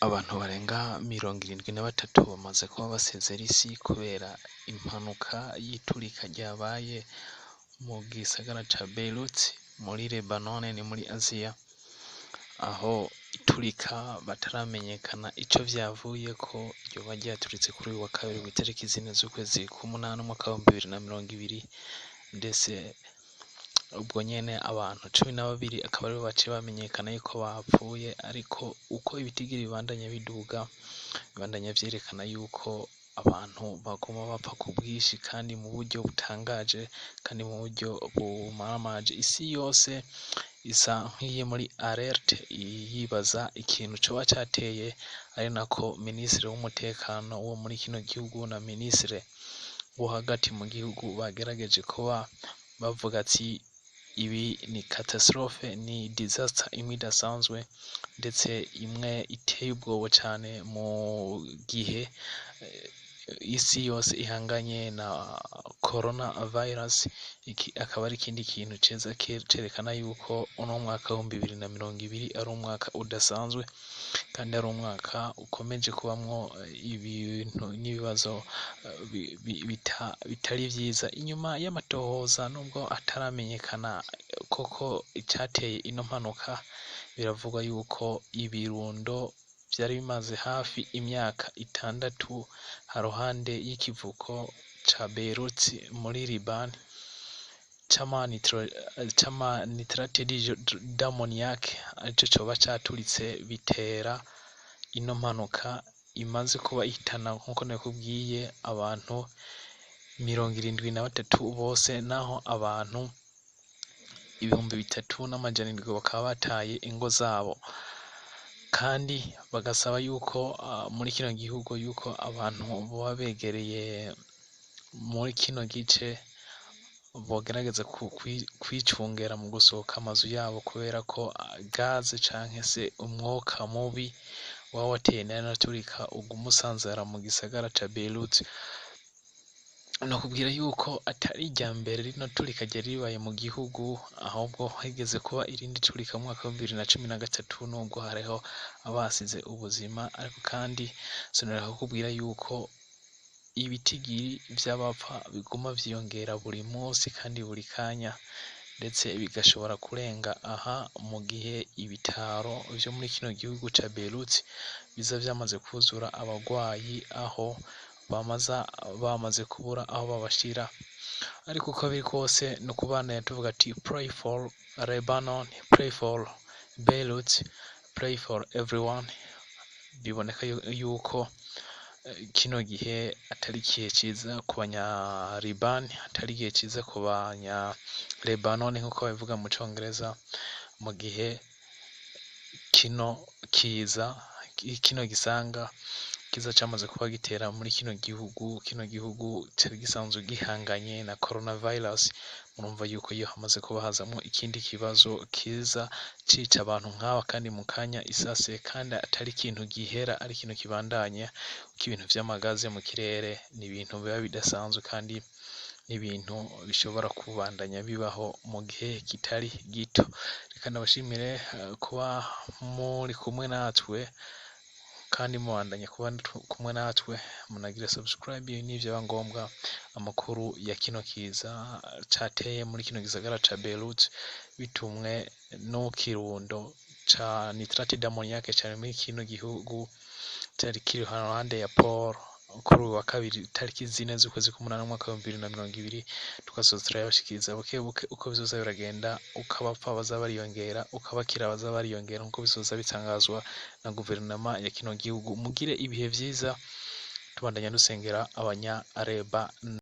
Abantu barenga 73 bamaze kuba basezera isi kubera impanuka y'iturika ryabaye mu gisagara ca Beirut muri Lebanon ni muri Aziya, aho iturika bataramenyekana ico vyavuyeko ryoba ryaturitse kuri uyu wa kabiri kw'itariki 4 z'ukwezi k'umunani umwaka wa 2020, ndetse ubwo nyene abantu 12 akaba aribo baciye bamenyekana yuko bapfuye, ariko uko ibitigiri bibandanya biduga bibandanya vyerekana yuko abantu baguma bapfa ku bwinshi kandi mu buryo butangaje kandi mu buryo bumaramaje. Isi yose isa nk'iyi muri alerte yibaza ikintu coba cateye, ari nako minisitiri w'umutekano wo muri kino gihugu na minisitiri wo hagati mu gihugu bagerageje kuba bavuga ati ibi ni catastrophe, ni disaster imwe idasanzwe, ndetse imwe iteye ubwoba cane mu gihe isi yose ihanganye na corona virus. Iki akaba ari ikindi kintu ciza cerekana yuko uno mwaka wa 2020 ari umwaka udasanzwe kandi ari umwaka ukomeje kubamwo ibintu n'ibibazo bitari vyiza. Inyuma y'amatohoza nubwo ataramenyekana koko icateye ino mpanuka, biravugwa yuko ibirundo vyari bimaze hafi imyaka 6 haruhande y'ikivuko ca Beirut muri Liban cama nitrate d'ammoniac, arico coba caturitse bitera ino mpanuka imaze kuba ihitana nkuko nakubwiye abantu 73 bose, naho abantu 3700 bakaba bataye ingo zabo, kandi bagasaba yuko muri kino gihugu yuko abantu boba begereye muri kino gice bogerageza kwicungera mu gusohoka amazu yabo, kubera ko gaze canke se umwuka mubi waba wateye n'aturika uguma usanzara mu gisagara ca Beirut. Nakubwira yuko atari irya mbere rino turika ryari ribaye mu gihugu, ahubwo higeze kuba irindi turika mu mwaka wa 2013 nubwo hariho abasize ubuzima, ariko kandi sonera kukubwira yuko ibitigiri vy'abapfa biguma vyiyongera buri munsi kandi buri kanya, ndetse bigashobora kurenga aha mu gihe ibitaro vyo muri kino gihugu ca Beirut biza vyamaze kuzura abagwayi, aho bamaze kubura aho babashira. Ariko uko biri kose no kubandanya tuvuga ati pray for Lebanon, pray for Beirut, pray for everyone. Biboneka yuko kino gihe atari igihe ciza ku banya Liban, atari igihe ciza ku banya Lebanon nkuko babivuga mu Congereza, mu gihe kino gisanga kiza camaze kuba gitera muri kino gihugu cari gisanzwe gihanganye na coronavirus. Murumva yuko iyo hamaze kuba hazamwo ikindi kibazo kiza cica abantu nk'aba kandi mu kanya isase, kandi atari ikintu gihera, ari ikintu kibandanya, uko ibintu vy'amagaze mu kirere ni ibintu biba bidasanzwe kandi n'ibintu bishobora kubandanya bibaho mu gihe kitari gito. Reka ndabashimire kuba muri kumwe natwe, kandi mubandanya kuba kumwe natwe, munagira subscribe n'ivyo ngombwa. Amakuru ya kino kiza cateye muri kino gisagara ca Beirut bitumwe no kirundo ca nitrate d'ammoniac cane muri kino gihugu cari kiri haruhande ya Port kuri uyu wa kabiri itariki 4 z'ukwezi k'umunani umwaka wa 2020, tugasoza turayabashikiriza buke buke uko bizoza biragenda, uko abapfa baza bariyongera, uko abakira baza bariyongera, nkuko bizoza bitangazwa na guverinoma ya kino gihugu. Mugire ibihe vyiza, tubandanya dusengera abanya Lebanon.